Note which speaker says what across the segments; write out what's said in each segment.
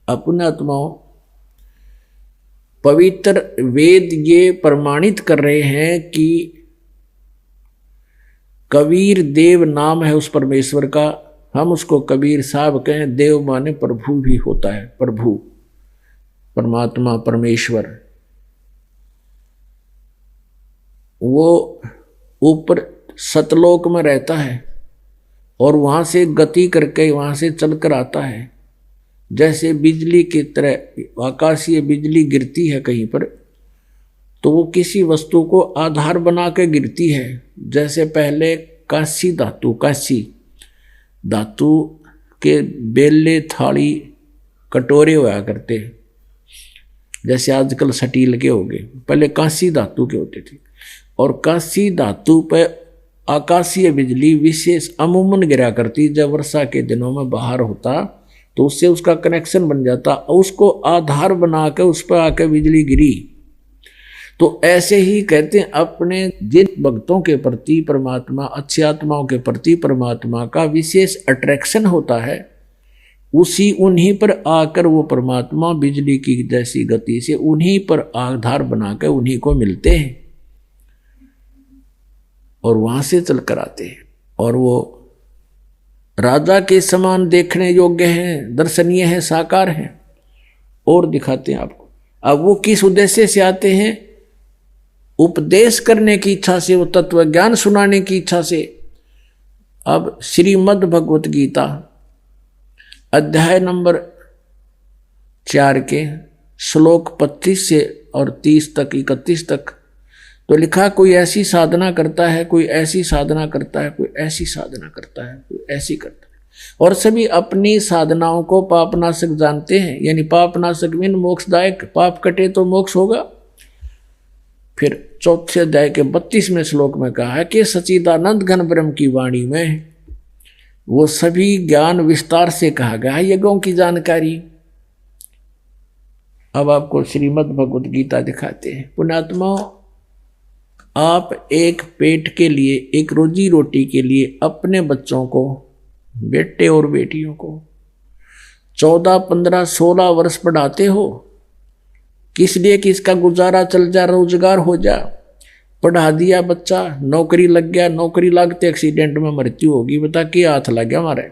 Speaker 1: अपने आत्माओं, पवित्र वेद ये प्रमाणित कर रहे हैं कि कबीर देव नाम है उस परमेश्वर का। हम उसको कबीर साहब कहें। देव माने प्रभु भी होता है, प्रभु, परमात्मा, परमेश्वर। वो ऊपर सतलोक में रहता है और वहां से गति करके वहां से चलकर आता है। जैसे बिजली की तरह आकाशीय बिजली गिरती है कहीं पर, तो वो किसी वस्तु को आधार बना के गिरती है। जैसे पहले कांसी धातु, कांसी धातु के बेले, थाली, कटोरे हुआ करते, जैसे आजकल स्टील के हो गए, पहले कांसी धातु के होते थे। और कांसी धातु पर आकाशीय बिजली विशेष अमूमन गिरा करती। जब वर्षा के दिनों में बाहर होता तो उससे उसका कनेक्शन बन जाता, उसको आधार बना के उस पर आके बिजली गिरी। तो ऐसे ही कहते हैं अपने जिन भक्तों के प्रति परमात्मा, अच्छी आत्माओं के प्रति परमात्मा का विशेष अट्रैक्शन होता है, उन्हीं पर आकर वो परमात्मा बिजली की जैसी गति से उन्हीं पर आधार बनाकर उन्हीं को मिलते हैं और वहां से चलकर आते हैं। और वो राजा के समान देखने योग्य हैं, दर्शनीय हैं, साकार हैं। और दिखाते हैं आपको। अब वो किस उद्देश्य से आते हैं? उपदेश करने की इच्छा से, वो तत्व ज्ञान सुनाने की इच्छा से। अब श्रीमद् भगवत गीता अध्याय नंबर 4 के श्लोक 25 से और 30 तक, 31 तक तो लिखा, कोई ऐसी साधना करता है, कोई ऐसी साधना करता है, कोई ऐसी साधना करता है, कोई ऐसी करता है, और सभी अपनी साधनाओं को पापनाशक जानते हैं। यानी पापनाशक मीन मोक्षदायक, पाप कटे तो मोक्ष होगा। फिर 4 अध्याय के 32वें श्लोक में कहा है कि सच्चिदानंद घन ब्रह्म की वाणी में वो सभी ज्ञान विस्तार से कहा गया है, यज्ञों की जानकारी। अब आपको श्रीमद् भगवत गीता दिखाते हैं। पुण्यात्माओं, आप एक पेट के लिए, एक रोजी रोटी के लिए अपने बच्चों को, बेटे और बेटियों को 14, 15, 16 वर्ष पढ़ाते हो, किस लिए कि इसका गुजारा चल जा, रोजगार हो जा। पढ़ा दिया बच्चा, नौकरी लग गया, नौकरी लगते एक्सीडेंट में मृत्यु होगी, बता क्या हाथ लग गया हमारे।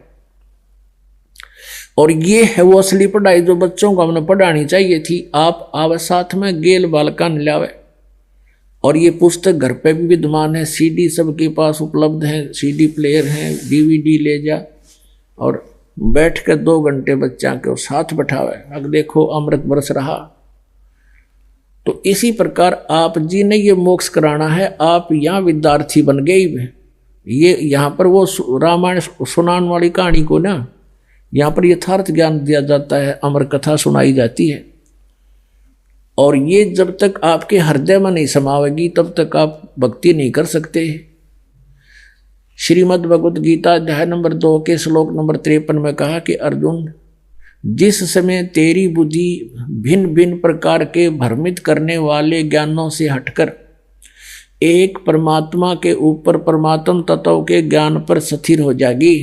Speaker 1: और ये है वो असली पढ़ाई जो बच्चों को हमने पढ़ानी चाहिए थी। आप आवे साथ में गेल बालका न लावे। और ये पुस्तक घर पे भी विद्यमान है, सीडी सबके पास उपलब्ध है, सीडी प्लेयर है, डीवीडी ले जा और बैठ कर 2 घंटे बच्चा के साथ बैठावे। अब देखो अमृत बरस रहा। तो इसी प्रकार आप जी ने ये मोक्ष कराना है। आप यहाँ विद्यार्थी बन गए। ये यहाँ पर वो रामायण सुनाने वाली कहानी को ना, यहाँ पर यथार्थ ज्ञान दिया जाता है, अमर कथा सुनाई जाती है। और ये जब तक आपके हृदय में नहीं समावेगी तब तक आप भक्ति नहीं कर सकते। श्रीमद् भगवत गीता अध्याय नंबर 2 के श्लोक नंबर 53 में कहा कि अर्जुन, जिस समय तेरी बुद्धि भिन्न भिन्न प्रकार के भ्रमित करने वाले ज्ञानों से हटकर एक परमात्मा के ऊपर, परमात्म तत्व के ज्ञान पर स्थिर हो जाएगी,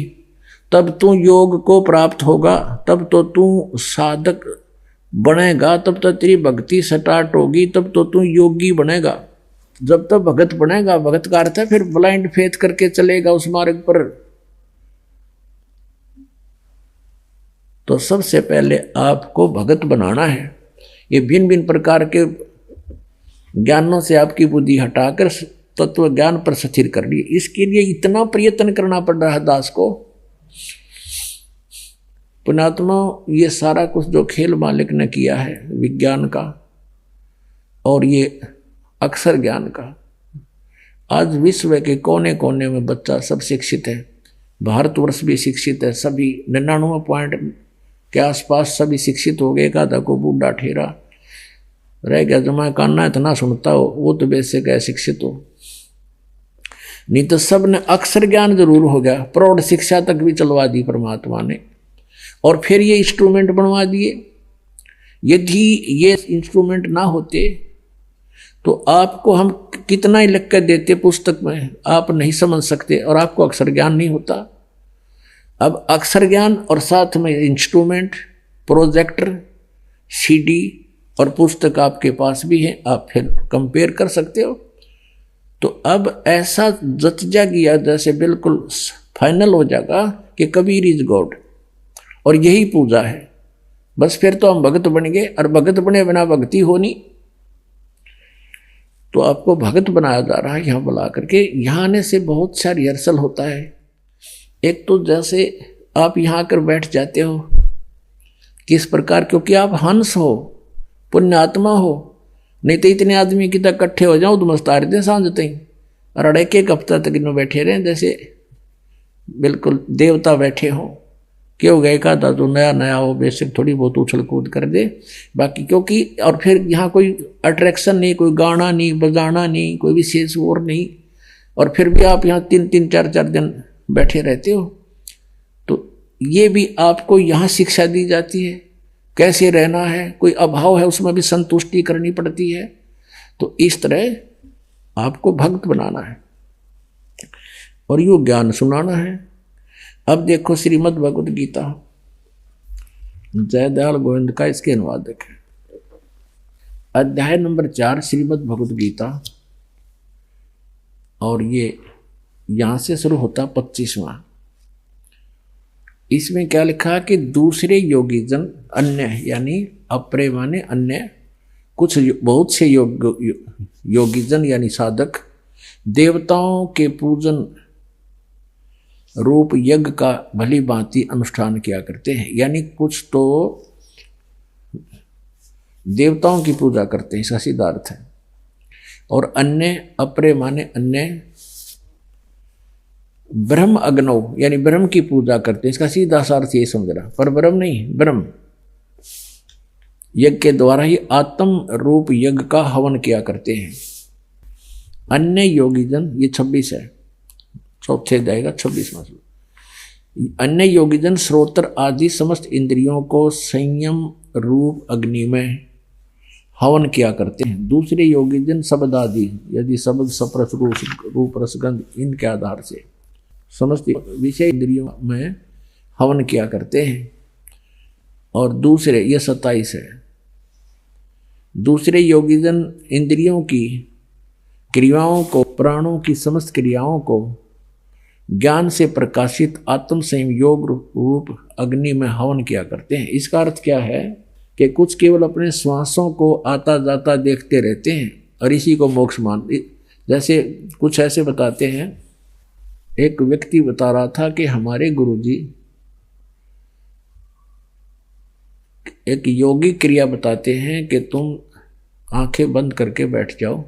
Speaker 1: तब तू योग को प्राप्त होगा, तब तो तू साधक बनेगा, तब तो तेरी भक्ति स्टार्ट होगी, तब तो तू योगी बनेगा। जब तक भगत बनेगा, भगत का अर्थ है फिर ब्लाइंड फेथ करके चलेगा उस मार्ग पर। तो सबसे पहले आपको भगत बनाना है। ये भिन्न भिन्न प्रकार के ज्ञानों से आपकी बुद्धि हटाकर तत्व ज्ञान पर स्थिर कर ली। इसके लिए इतना प्रयत्न करना पड़ रहा है दास को। पुण्यात्मा, ये सारा कुछ जो खेल मालिक ने किया है विज्ञान का और ये अक्षर ज्ञान का, आज विश्व के कोने कोने में बच्चा सब शिक्षित है। भारतवर्ष भी शिक्षित है, सभी 99 पॉइंट के आसपास सभी शिक्षित हो गए। का को बूढ़ा ठेरा रह गया जमा कान्ना इतना सुनता हो, वो तो बेसिक है शिक्षित हो। नहीं तो सब ने अक्षर ज्ञान जरूर हो गया, प्रौढ़ शिक्षा तक भी चलवा दी परमात्मा ने। और फिर ये इंस्ट्रूमेंट बनवा दिए। यदि ये इंस्ट्रूमेंट ना होते तो आपको हम कितना ही लिख कर देते पुस्तक में, आप नहीं समझ सकते और आपको अक्षर ज्ञान नहीं होता। अब अक्षर ज्ञान और साथ में इंस्ट्रूमेंट, प्रोजेक्टर, सीडी और पुस्तक आपके पास भी है, आप फिर कंपेयर कर सकते हो। तो अब ऐसा जच जाएगा जैसे बिल्कुल फाइनल हो जाएगा कि कबीर इज गॉड और यही पूजा है। बस फिर तो हम भगत बन गए, और भगत बने बिना भक्ति हो नहीं। तो आपको भगत बनाया जा रहा है यहाँ बुला करके। यहाँ आने से बहुत सा रिहर्सल होता है। एक तो जैसे आप यहाँ आकर बैठ जाते हो किस प्रकार, क्योंकि आप हंस हो, पुण्यात्मा हो, नहीं तो इतने आदमी की तक इकट्ठे हो जाओ तो मस्तार दे सांझ तई और एक एक हफ्ता तक इनमें बैठे रहे जैसे बिल्कुल देवता बैठे हो। क्यों गए का था तो नया नया हो, बेसिक थोड़ी बहुत उछल कूद कर दे बाकी, क्योंकि और फिर यहाँ कोई अट्रैक्शन नहीं, कोई गाना नहीं, बजाना नहीं, कोई विशेष और नहीं, और फिर भी आप यहाँ 3-3, 4-4 दिन बैठे रहते हो। तो ये भी आपको यहाँ शिक्षा दी जाती है कैसे रहना है। कोई अभाव है उसमें भी संतुष्टि करनी पड़ती है। तो इस तरह आपको भक्त बनाना है और यो ज्ञान सुनाना है। अब देखो श्रीमद् भगवद गीता, जयदयाल गोविंद का इसके अनुवादक है, अध्याय नंबर 4 श्रीमद् भगवद गीता, और ये यहां से शुरू होता 25वां। इसमें क्या लिखा कि दूसरे योगी जन अन्य, यानी अपरे माने अन्य, कुछ बहुत से योगी जन यानी साधक देवताओं के पूजन रूप यज्ञ का भली भांति अनुष्ठान किया करते हैं। यानी कुछ तो देवताओं की पूजा करते हैं, इसका सीधा अर्थ है, और अन्य अपरे माने अन्य ब्रह्म अग्नौ यानी ब्रह्म की पूजा करते हैं। इसका सीधा सा अर्थ ये समझ रहा, पर ब्रह्म नहीं, ब्रह्म यज्ञ के द्वारा ही आत्म रूप यज्ञ का हवन किया करते हैं। अन्य योगी जन, ये 26 है, चौथे जाएगा 26वां। अन्य योगी जन श्रोत्र आदि समस्त इंद्रियों को संयम रूप अग्नि में हवन किया करते हैं। दूसरे योगी जन शब्द आदि, यदि शब्द सप्रस रूप रसगंध इनके आधार से समस्त विषय इंद्रियों में हवन किया करते हैं। और दूसरे, ये 27 है, दूसरे योगी जन इंद्रियों की क्रियाओं को, प्राणों की समस्त क्रियाओं को ज्ञान से प्रकाशित आत्म संयम योग रूप अग्नि में हवन किया करते हैं। इसका अर्थ क्या है कि कुछ केवल अपने श्वासों को आता जाता देखते रहते हैं और इसी को मोक्ष मान, जैसे कुछ ऐसे बताते हैं। एक व्यक्ति बता रहा था कि हमारे गुरुजी एक योगी क्रिया बताते हैं कि तुम आंखें बंद करके बैठ जाओ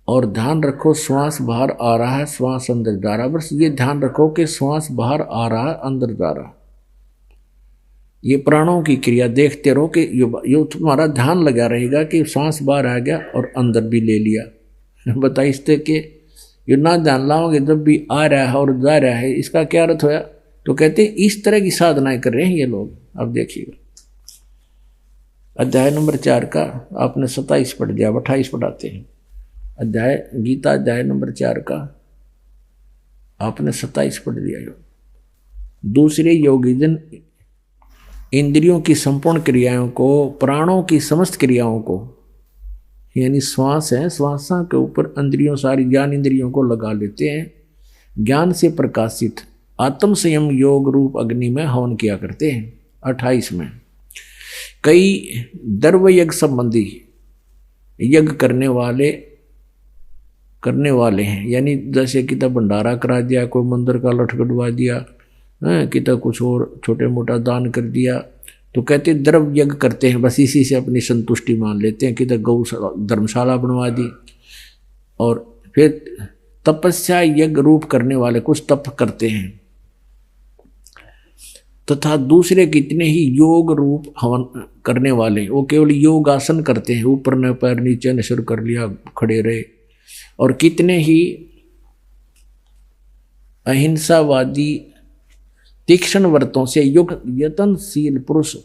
Speaker 1: और ध्यान रखो श्वास बाहर आ रहा है, श्वास अंदर जा रहा है। बस ये ध्यान रखो कि श्वास बाहर आ रहा है, अंदर जा रहा है। ये प्राणों की क्रिया देखते रहो कि यो तुम्हारा ध्यान लगा रहेगा कि श्वास बाहर आ गया और अंदर भी ले लिया। बताइए इससे कि ये ना ध्यान लाओगे जब भी आ रहा है और जा रहा है, इसका क्या अर्थ होया? तो कहते हैं इस तरह की साधनाएं कर रहे हैं ये लोग। अब देखिएगा अध्याय नंबर 4 का आपने 27 पढ़ दिया, 28 पढ़ाते हैं। अध्याय गीता अध्याय नंबर 4 का आपने 27 पढ़ दिया। दूसरे योगीजन इंद्रियों की संपूर्ण क्रियाओं को, प्राणों की समस्त क्रियाओं को, यानी श्वास है, श्वासा के ऊपर इंद्रियों, सारी ज्ञान इंद्रियों को लगा लेते हैं। ज्ञान से प्रकाशित आत्म संयम योग रूप अग्नि में हवन किया करते हैं। 28 में कई द्रव्य यज्ञ संबंधी यज्ञ करने वाले हैं, यानी जैसे कि तब भंडारा करा दिया, कोई मंदिर का लठ गड़वा दिया, कि तब कुछ और छोटे मोटा दान कर दिया, तो कहते द्रव्य यज्ञ करते हैं, बस इसी से अपनी संतुष्टि मान लेते हैं। कि तब गौ धर्मशाला बनवा दी। और फिर तपस्या यज्ञ रूप करने वाले कुछ तप करते हैं, तथा दूसरे कितने ही योग रूप हवन करने वाले वो केवल योग आसन करते हैं, ऊपर न पैर नीचे न सिर कर लिया, खड़े रहे। और कितने ही अहिंसावादी तीक्ष्ण व्रतों से युग यतनशील पुरुष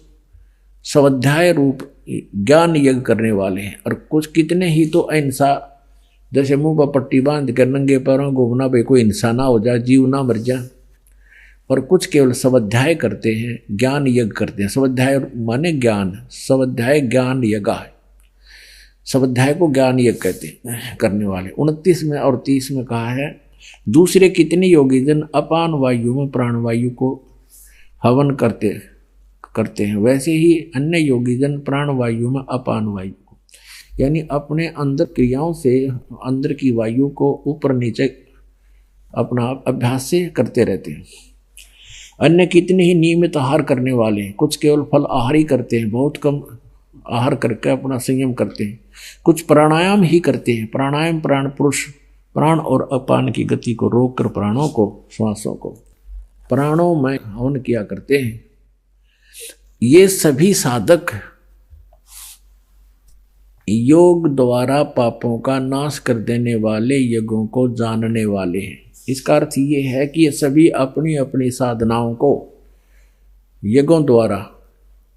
Speaker 1: स्वाध्याय रूप ज्ञान यज्ञ करने वाले हैं। और कुछ कितने ही तो अहिंसा, जैसे मुंह पर पट्टी बांध कर नंगे पैरों घूमना, भाई कोई हिंसा ना हो जाए, जीव ना मर जाए, और कुछ केवल स्वाध्याय करते हैं, ज्ञान यज्ञ करते हैं। स्वाध्याय माने ज्ञान, स्वाध्याय ज्ञान यज्ञ है। स्वाध्याय को ज्ञान यज्ञ कहते हैं करने वाले। 29 में और 30 में कहा है, दूसरे कितने योगी जन अपान वायु में प्राणवायु को हवन करते हैं, वैसे ही अन्य योगी जन प्राणवायु में अपान वायु को, यानी अपने अंदर क्रियाओं से अंदर की वायु को ऊपर नीचे अपना अभ्यास से करते रहते हैं। अन्य कितने ही नियमित आहार करने वाले, कुछ केवल फल आहार ही करते हैं, बहुत कम आहार करके अपना संयम करते हैं। कुछ प्राणायाम ही करते हैं। प्राणायाम प्राण पुरुष प्राण और अपान की गति को रोककर प्राणों को, श्वासों को प्राणों में हवन किया करते हैं। ये सभी साधक योग द्वारा पापों का नाश कर देने वाले यज्ञों को जानने वाले हैं। इसका अर्थ ये है कि ये सभी अपनी अपनी साधनाओं को यज्ञों द्वारा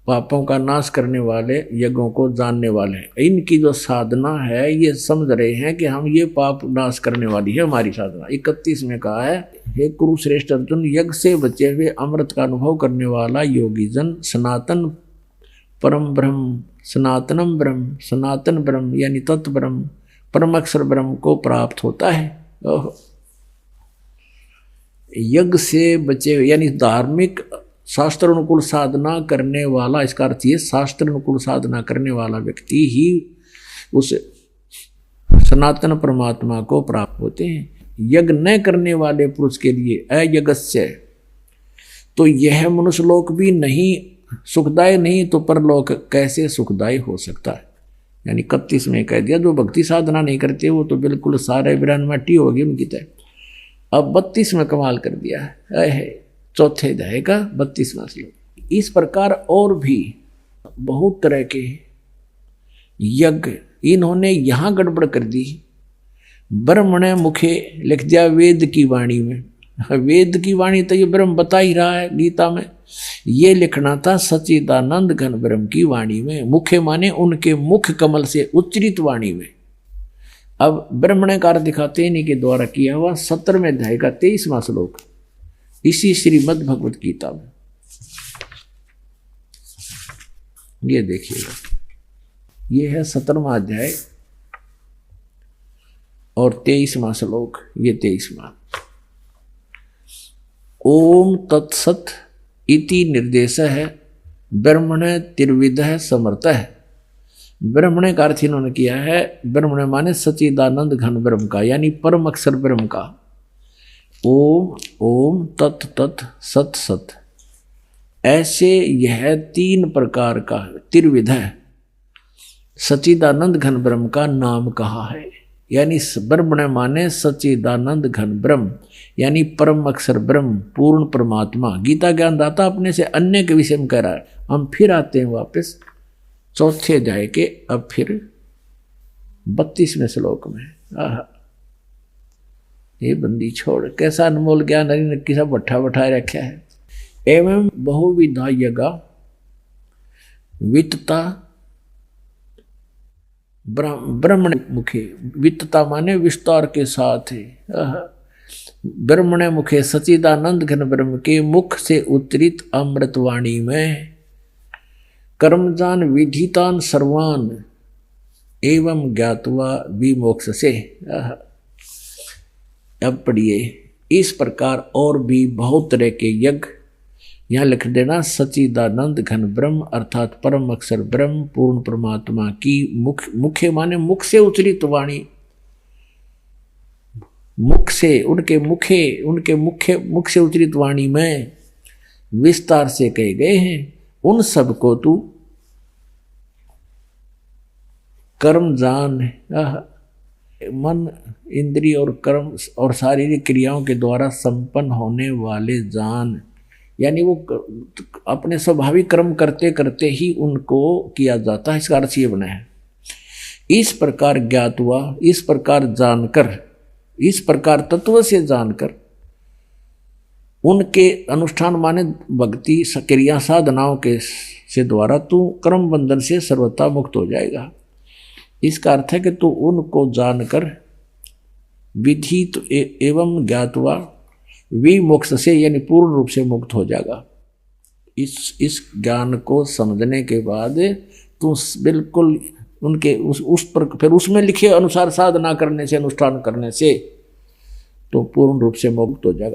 Speaker 1: पापों का नाश करने वाले यज्ञों को जानने वाले हैं। इनकी जो साधना है ये समझ रहे हैं कि हम ये पाप नाश करने वाली है हमारी साधना। 31 में कहा है, हे कुरुश्रेष्ठ अर्जुन, यज्ञ से बचे हुए अमृत का अनुभव करने वाला योगी जन सनातन परम ब्रह्म, सनातनम ब्रह्म, सनातन ब्रह्म यानी तत्व ब्रह्म, परम अक्षर ब्रह्म को प्राप्त होता है। यज्ञ से बचे यानी धार्मिक शास्त्र अनुकूल साधना करने वाला, इसका अर्थ ये शास्त्र अनुकूल साधना करने वाला व्यक्ति ही उस सनातन परमात्मा को प्राप्त होते हैं। यज्ञ न करने वाले पुरुष के लिए अयज्ञस्य, तो यह मनुष्य लोक भी नहीं सुखदायी, नहीं तो परलोक कैसे सुखदायी हो सकता है। यानी 31 में कह दिया, जो भक्ति साधना नहीं करते वो तो बिल्कुल सारे बिरान मट्टी होगी उनकी तय। अब 32 में कमाल कर दिया है, चौथे अध्याय का 32वां श्लोक। इस प्रकार और भी बहुत तरह के यज्ञ इन्होंने यहाँ गड़बड़ कर दी। ब्रह्मण मुखे लिख दिया वेद की वाणी में। वेद की वाणी तो ये ब्रह्म बता ही रहा है गीता में, ये लिखना था सच्चिदानंद घन ब्रह्म की वाणी में। मुखे माने उनके मुख कमल से उच्चरित वाणी में। अब ब्रह्मणकार दिखाते हैं इन्हीं के द्वारा किया हुआ 17वें अध्याय का 23वां श्लोक, इसी श्रीमद् भगवत गीता में। ये देखिएगा, ये है 17वां अध्याय और 23वां श्लोक, ये 23वां। ओम तत्सत इति निर्देश है ब्रह्मण त्रिविध समर्थ है। ब्रह्मण का अर्थ इन्होंने किया है, ब्रह्मण माने सच्चिदानंद घन ब्रह्म का, यानी परम अक्षर ब्रह्म का। ओम ओम तत् तत् सत सत, ऐसे यह 3 प्रकार का त्रिविध है सच्चिदानंद घन ब्रह्म का नाम कहा है। यानी ब्रह्मण माने सच्चिदानंद घन ब्रह्म, यानी परम अक्षर ब्रह्म, पूर्ण परमात्मा। गीता ज्ञान दाता अपने से अन्य के विषय में कह रहा है। हम फिर आते हैं वापस चौथे अध्याय के, अब फिर 32वें श्लोक में। ये बंदी छोड़, कैसा अनमोल ज्ञान हरि ने किसा बट्ठा बैठाए रखा है। एवं बहुविधा यज्ञ वित्तता ब्रह्मण मुखे, वित्तता माने विस्तार के साथ है। ब्रह्मण मुखे सच्चिदानंद घन ब्रह्म के मुख से उतरित अमृतवाणी में कर्मजान विधितान सर्वान एवं ज्ञातवा विमोक्ष से। अब पढ़िए, इस प्रकार और भी बहुत तरह के यज्ञ, यहाँ लिख देना सच्चिदानंद घन ब्रह्म अर्थात परम अक्षर ब्रह्म पूर्ण परमात्मा की मुखे माने मुख से उच्चरित वाणी, मुख से उनके मुख से उच्चरित वाणी में विस्तार से कहे गए हैं। उन सब को तू कर्म जान, मन इंद्रिय और कर्म और शारीरिक क्रियाओं के द्वारा संपन्न होने वाले जान, यानी वो अपने स्वाभाविक कर्म करते करते ही उनको किया जाता है। इसका अर्थ ये बना है, इस प्रकार ज्ञात हुआ, इस प्रकार जानकर, इस प्रकार तत्व से जानकर उनके अनुष्ठान माने भक्ति क्रिया साधनाओं के से द्वारा तू कर्म बंधन से सर्वथा मुक्त हो जाएगा। इसका अर्थ है कि तू उनको जानकर विधि एवं ज्ञातवा विमोक्ष से यानी पूर्ण रूप से मुक्त हो जाएगा। इस ज्ञान को समझने के बाद तू बिल्कुल उनके उस पर फिर उसमें लिखे अनुसार साधना करने से अनुष्ठान करने से तो पूर्ण रूप से मुक्त हो जाएगा।